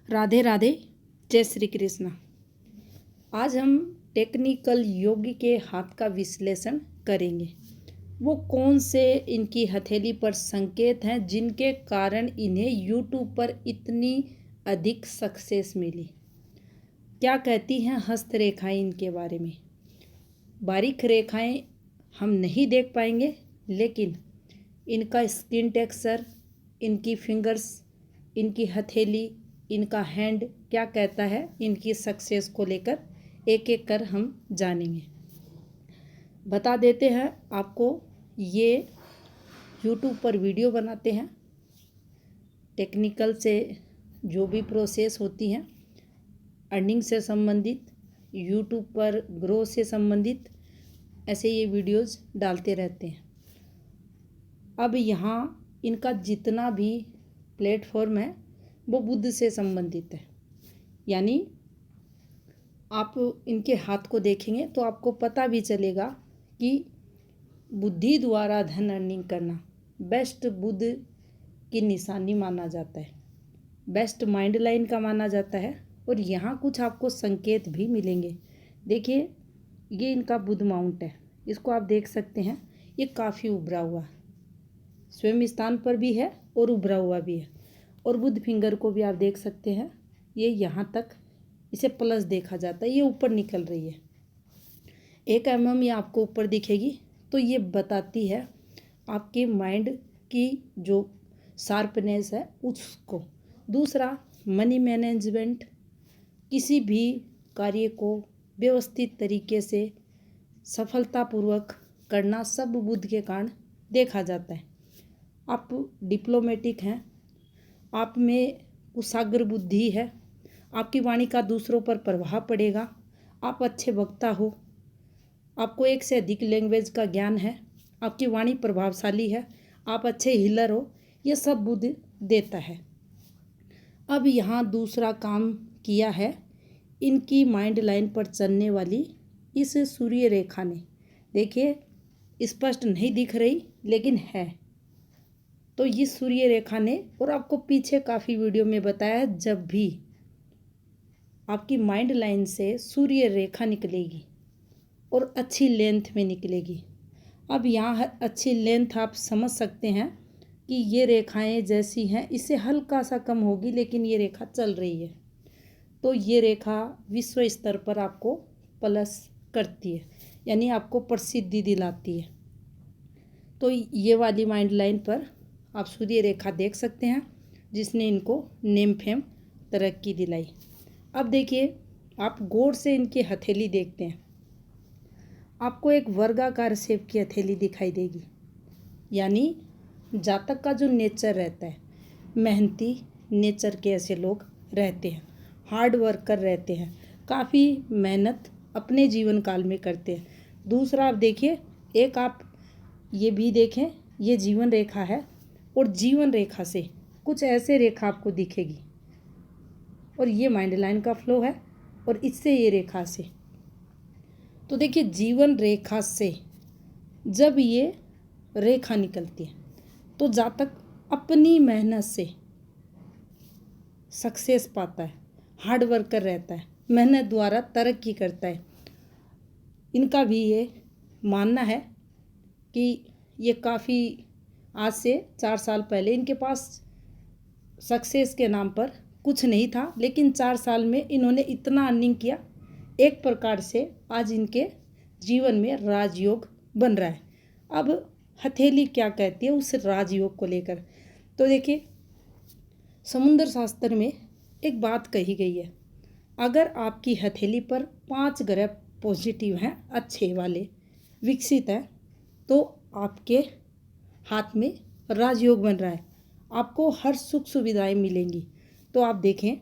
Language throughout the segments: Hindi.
राधे राधे, जय श्री कृष्णा। आज हम टेक्निकल योग के हाथ का विश्लेषण करेंगे। वो कौन से इनकी हथेली पर संकेत हैं जिनके कारण इन्हें यूट्यूब पर इतनी अधिक सक्सेस मिली। क्या कहती हैं हस्तरेखाएं इनके बारे में। बारीक रेखाएं हम नहीं देख पाएंगे, लेकिन इनका स्किन टेक्सचर, इनकी फिंगर्स, इनकी हथेली, इनका हैंड क्या कहता है इनकी सक्सेस को लेकर एक एक कर हम जानेंगे। बता देते हैं आपको, ये यूट्यूब पर वीडियो बनाते हैं। टेक्निकल से जो भी प्रोसेस होती हैं, अर्निंग से संबंधित, यूट्यूब पर ग्रोथ से संबंधित, ऐसे ये वीडियोस डालते रहते हैं। अब यहाँ इनका जितना भी प्लेटफॉर्म है वो बुद्ध से संबंधित है। यानी आप इनके हाथ को देखेंगे तो आपको पता भी चलेगा कि बुद्धि द्वारा धन अर्निंग करना बेस्ट बुद्ध की निशानी माना जाता है, बेस्ट माइंड लाइन का माना जाता है। और यहाँ कुछ आपको संकेत भी मिलेंगे। देखिए, ये इनका बुद्ध माउंट है, इसको आप देख सकते हैं। ये काफ़ी उभरा हुआ स्वयं स्थान पर भी है और उभरा हुआ भी है। और बुद्ध फिंगर को भी आप देख सकते हैं, ये यहाँ तक इसे प्लस देखा जाता है, ये ऊपर निकल रही है। 1 mm ये आपको ऊपर दिखेगी, तो ये बताती है आपके माइंड की जो शार्पनेस है उसको। दूसरा, मनी मैनेजमेंट, किसी भी कार्य को व्यवस्थित तरीके से सफलतापूर्वक करना सब बुद्ध के कारण देखा जाता है। आप डिप्लोमेटिक हैं, आप में कुशाग्र बुद्धि है, आपकी वाणी का दूसरों पर प्रभाव पड़ेगा, आप अच्छे वक्ता हो, आपको एक से अधिक लैंग्वेज का ज्ञान है, आपकी वाणी प्रभावशाली है, आप अच्छे हीलर हो, ये सब बुद्ध देता है। अब यहाँ दूसरा काम किया है इनकी माइंड लाइन पर चलने वाली इस सूर्य रेखा ने। देखिए, स्पष्ट नहीं दिख रही लेकिन है। तो इस सूर्य रेखा ने, और आपको पीछे काफ़ी वीडियो में बताया है, जब भी आपकी माइंड लाइन से सूर्य रेखा निकलेगी और अच्छी लेंथ में निकलेगी। अब यहाँ अच्छी लेंथ आप समझ सकते हैं कि ये रेखाएं जैसी हैं, इससे हल्का सा कम होगी, लेकिन ये रेखा चल रही है। तो ये रेखा विश्व स्तर पर आपको प्लस करती है, यानी आपको प्रसिद्धि दिलाती है। तो ये वाली माइंड लाइन पर आप सूर्य रेखा देख सकते हैं, जिसने इनको नेम फेम तरक्की दिलाई। अब देखिए, आप गौर से इनकी हथेली देखते हैं, आपको एक वर्गाकार शेप की हथेली दिखाई देगी। यानी जातक का जो नेचर रहता है, मेहनती नेचर के ऐसे लोग रहते हैं, हार्ड वर्कर रहते हैं, काफ़ी मेहनत अपने जीवन काल में करते हैं। दूसरा, आप देखिए, एक आप ये भी देखें, ये जीवन रेखा है, और जीवन रेखा से कुछ ऐसे रेखा आपको दिखेगी, और ये माइंड लाइन का फ्लो है, और इससे ये रेखा से। तो देखिए, जीवन रेखा से जब ये रेखा निकलती है तो जातक अपनी मेहनत से सक्सेस पाता है, हार्ड वर्कर रहता है, मेहनत द्वारा तरक्की करता है। इनका भी ये मानना है कि ये काफ़ी आज से 4 साल पहले इनके पास सक्सेस के नाम पर कुछ नहीं था, लेकिन 4 साल में इन्होंने इतना अर्निंग किया, एक प्रकार से आज इनके जीवन में राजयोग बन रहा है। अब हथेली क्या कहती है उस राजयोग को लेकर, तो देखिए, समुद्र शास्त्र में एक बात कही गई है, अगर आपकी हथेली पर 5 ग्रह पॉजिटिव हैं, अच्छे वाले विकसित हैं, तो आपके हाथ में राजयोग बन रहा है, आपको हर सुख सुविधाएं मिलेंगी। तो आप देखें,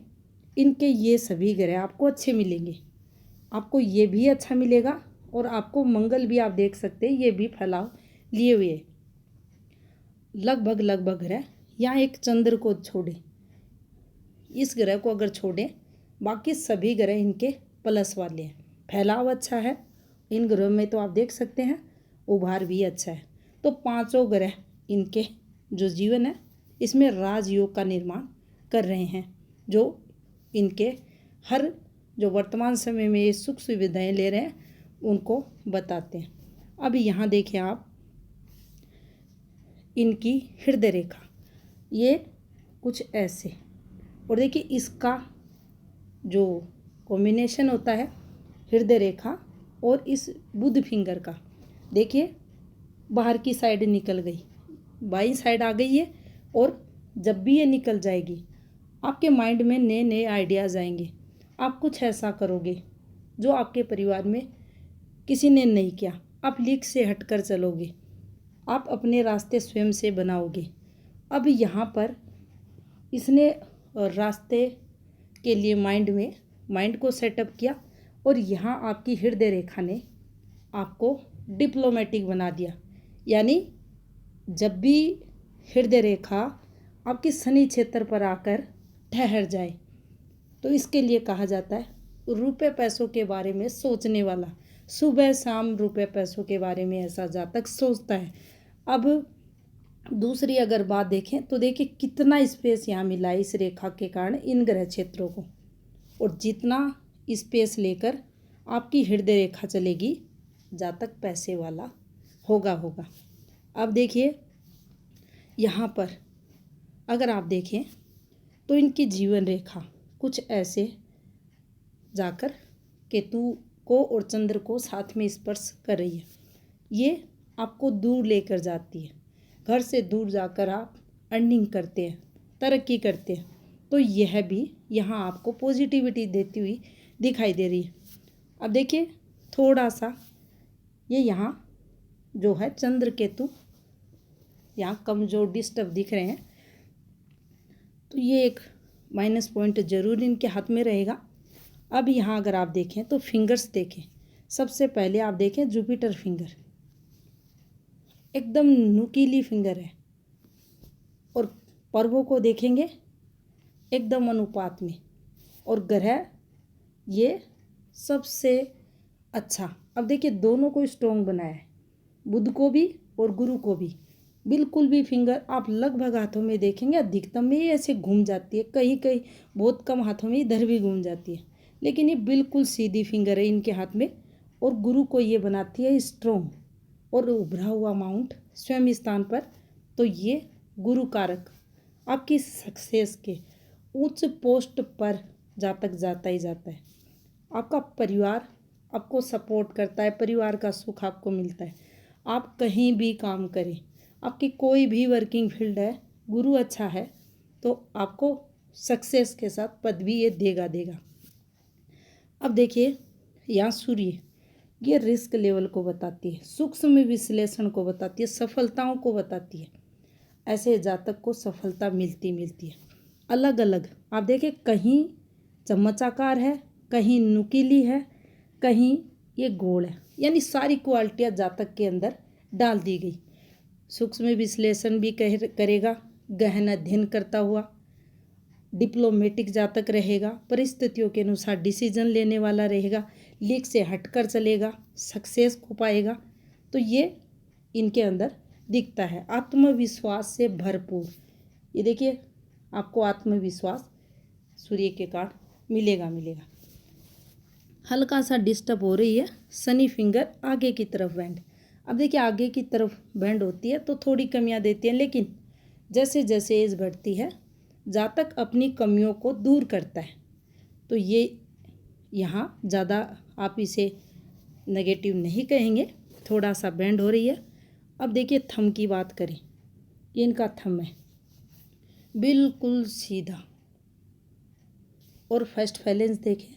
इनके ये सभी ग्रह आपको अच्छे मिलेंगे, आपको ये भी अच्छा मिलेगा, और आपको मंगल भी आप देख सकते हैं, ये भी फैलाव लिए हुए लगभग ग्रह। यहाँ एक चंद्र को छोड़ें, इस ग्रह को अगर छोड़ें, बाकी सभी ग्रह इनके प्लस वाले हैं, फैलाव अच्छा है इन ग्रहों में। तो आप देख सकते हैं उभार भी अच्छा है। तो 5 ग्रह इनके जो जीवन है इसमें राजयोग का निर्माण कर रहे हैं, जो इनके हर जो वर्तमान समय में ये सुख सुविधाएं ले रहे हैं उनको बताते हैं। अब यहाँ देखें आप इनकी हृदय रेखा, ये कुछ ऐसे, और देखिए इसका जो कॉम्बिनेशन होता है हृदय रेखा और इस बुध फिंगर का, देखिए बाहर की साइड निकल गई, बाईं साइड आ गई है। और जब भी ये निकल जाएगी आपके माइंड में नए नए आइडियाज़ आएंगे। आप कुछ ऐसा करोगे जो आपके परिवार में किसी ने नहीं किया। आप लीक से हटकर चलोगे, आप अपने रास्ते स्वयं से बनाओगे। अब यहाँ पर इसने रास्ते के लिए माइंड को सेटअप किया और यहाँ आपकी हृदय रेखा ने आपको डिप्लोमेटिक बना दिया। यानी जब भी हृदय रेखा आपके शनि क्षेत्र पर आकर ठहर जाए तो इसके लिए कहा जाता है रुपए पैसों के बारे में सोचने वाला। सुबह शाम रुपए पैसों के बारे में ऐसा जातक सोचता है। अब दूसरी अगर बात देखें तो देखिए कितना स्पेस यहाँ मिला है इस रेखा के कारण इन ग्रह क्षेत्रों को, और जितना स्पेस लेकर आपकी हृदय रेखा चलेगी जातक पैसे वाला होगा। अब देखिए यहाँ पर अगर आप देखें तो इनकी जीवन रेखा कुछ ऐसे जाकर केतु को और चंद्र को साथ में स्पर्श कर रही है। ये आपको दूर लेकर जाती है। घर से दूर जाकर आप अर्निंग करते हैं, तरक्की करते हैं, तो यह भी यहाँ आपको पॉजिटिविटी देती हुई दिखाई दे रही है। अब देखिए थोड़ा सा ये यहाँ जो है चंद्र केतु यहाँ कमजोर डिस्टर्ब दिख रहे हैं, तो ये एक माइनस पॉइंट जरूर इनके हाथ में रहेगा। अब यहाँ अगर आप देखें तो फिंगर्स देखें, सबसे पहले आप देखें जुपिटर फिंगर एकदम नुकीली फिंगर है, और पर्वों को देखेंगे एकदम अनुपात में, और ग्रह ये सबसे अच्छा। अब देखिए दोनों को स्ट्रॉन्ग बनाया है, बुध को भी और गुरु को भी। बिल्कुल भी फिंगर आप लगभग हाथों में देखेंगे अधिकतम में ये ऐसे घूम जाती है, कहीं कहीं बहुत कम हाथों में इधर भी घूम जाती है, लेकिन ये बिल्कुल सीधी फिंगर है इनके हाथ में। और गुरु को ये बनाती है स्ट्रॉन्ग और उभरा हुआ माउंट स्वयं स्थान पर। तो ये गुरु कारक आपकी सक्सेस के उच्च पोस्ट पर जातक जाता ही जाता है। आपका परिवार आपको सपोर्ट करता है, परिवार का सुख आपको मिलता है। आप कहीं भी काम करें, आपकी कोई भी वर्किंग फील्ड है, गुरु अच्छा है तो आपको सक्सेस के साथ पद भी ये देगा। अब देखिए यहाँ सूर्य, ये रिस्क लेवल को बताती है, सूक्ष्म विश्लेषण को बताती है, सफलताओं को बताती है। ऐसे जातक को सफलता मिलती है अलग अलग। आप देखिए कहीं चम्मचाकार है, कहीं नुकीली है, कहीं ये गोल है, यानी सारी क्वालिटियाँ जातक के अंदर डाल दी गई। सूक्ष्म विश्लेषण भी करेगा, गहन अध्ययन करता हुआ, डिप्लोमेटिक जातक रहेगा, परिस्थितियों के अनुसार डिसीजन लेने वाला रहेगा, लीक से हटकर चलेगा, सक्सेस को पाएगा। तो ये इनके अंदर दिखता है। आत्मविश्वास से भरपूर, ये देखिए आपको आत्मविश्वास सूर्य के कारण मिलेगा। हल्का सा डिस्टर्ब हो रही है शनि फिंगर आगे की तरफ बैंड। अब देखिए आगे की तरफ बैंड होती है तो थोड़ी कमियां देती है, लेकिन जैसे जैसे एज बढ़ती है जातक अपनी कमियों को दूर करता है। तो ये यहाँ ज़्यादा आप इसे नेगेटिव नहीं कहेंगे, थोड़ा सा बैंड हो रही है। अब देखिए थंब की बात करें, ये इनका थंब है बिल्कुल सीधा, और फर्स्ट फैलेंस देखें,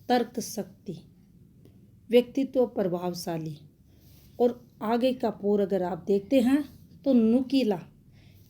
तर्क शक्ति, व्यक्तित्व प्रभावशाली, और आगे का पोर अगर आप देखते हैं तो नुकीला,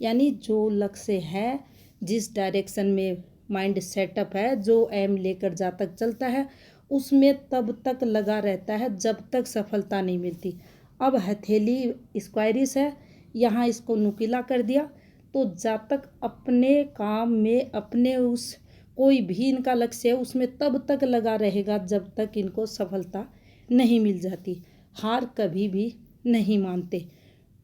यानी जो लक्ष्य है, जिस डायरेक्शन में माइंड सेटअप है, जो एम लेकर जातक चलता है उसमें तब तक लगा रहता है जब तक सफलता नहीं मिलती। अब हथेली स्क्वायरिश है, यहाँ इसको नुकीला कर दिया तो जातक अपने काम में, अपने उस कोई भी इनका लक्ष्य है उसमें तब तक लगा रहेगा जब तक इनको सफलता नहीं मिल जाती। हार कभी भी नहीं मानते,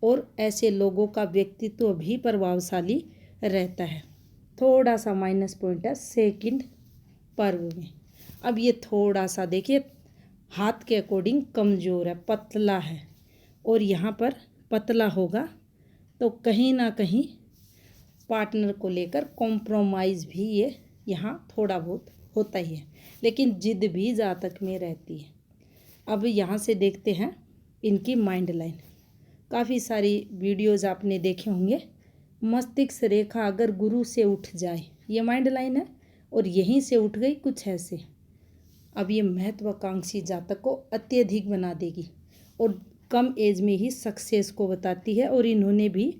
और ऐसे लोगों का व्यक्तित्व भी प्रभावशाली रहता है। थोड़ा सा माइनस पॉइंट है सेकंड पर्व में। अब ये थोड़ा सा देखिए हाथ के अकॉर्डिंग कमज़ोर है, पतला है, और यहाँ पर पतला होगा तो कहीं ना कहीं पार्टनर को लेकर कॉम्प्रोमाइज़ भी ये यहाँ थोड़ा बहुत होता ही है, लेकिन जिद भी जातक में रहती है। अब यहाँ से देखते हैं इनकी माइंड लाइन। काफ़ी सारी वीडियोज़ आपने देखे होंगे। मस्तिष्क रेखा अगर गुरु से उठ जाए, ये माइंड लाइन है, और यहीं से उठ गई कुछ ऐसे। अब ये महत्वाकांक्षी जातक को अत्यधिक बना देगी और कम एज में ही सक्सेस को बताती है, और इन्होंने भी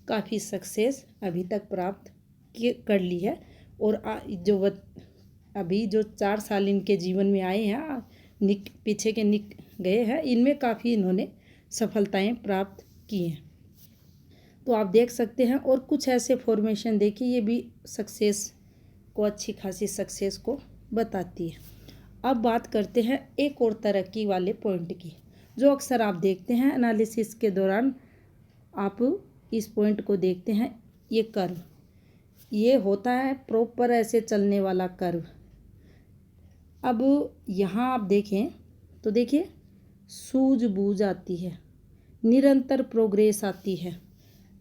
काफ़ी सक्सेस अभी तक प्राप्त कर ली है। और अभी जो 4 साल इनके जीवन में आए हैं, पीछे के निक गए हैं, इनमें काफ़ी इन्होंने सफलताएं प्राप्त की हैं। तो आप देख सकते हैं, और कुछ ऐसे फॉर्मेशन देखिए, ये भी सक्सेस को, अच्छी खासी सक्सेस को बताती है। अब बात करते हैं एक और तरक्की वाले पॉइंट की, जो अक्सर आप देखते हैं एनालिसिस के दौरान। आप इस पॉइंट को देखते हैं, ये कर्व, ये होता है प्रॉपर ऐसे चलने वाला कर्व। अब यहाँ आप देखें तो देखिए सूझबूझ आती है, निरंतर प्रोग्रेस आती है,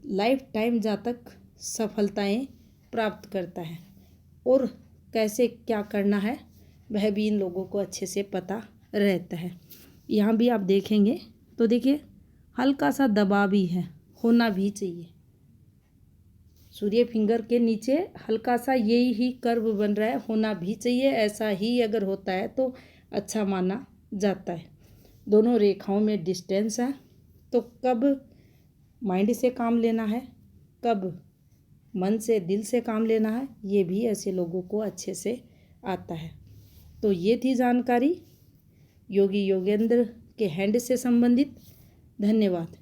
लाइफ टाइम जातक सफलताएं प्राप्त करता है, और कैसे क्या करना है वह भी इन लोगों को अच्छे से पता रहता है। यहाँ भी आप देखेंगे तो देखिए हल्का सा दबाव भी है, होना भी चाहिए। सूर्य फिंगर के नीचे हल्का सा यही ही कर्व बन रहा है, होना भी चाहिए। ऐसा ही अगर होता है तो अच्छा माना जाता है। दोनों रेखाओं में डिस्टेंस है, तो कब माइंड से काम लेना है, कब मन से, दिल से काम लेना है, ये भी ऐसे लोगों को अच्छे से आता है। तो ये थी जानकारी योगी योगेंद्र के हैंड से संबंधित। धन्यवाद।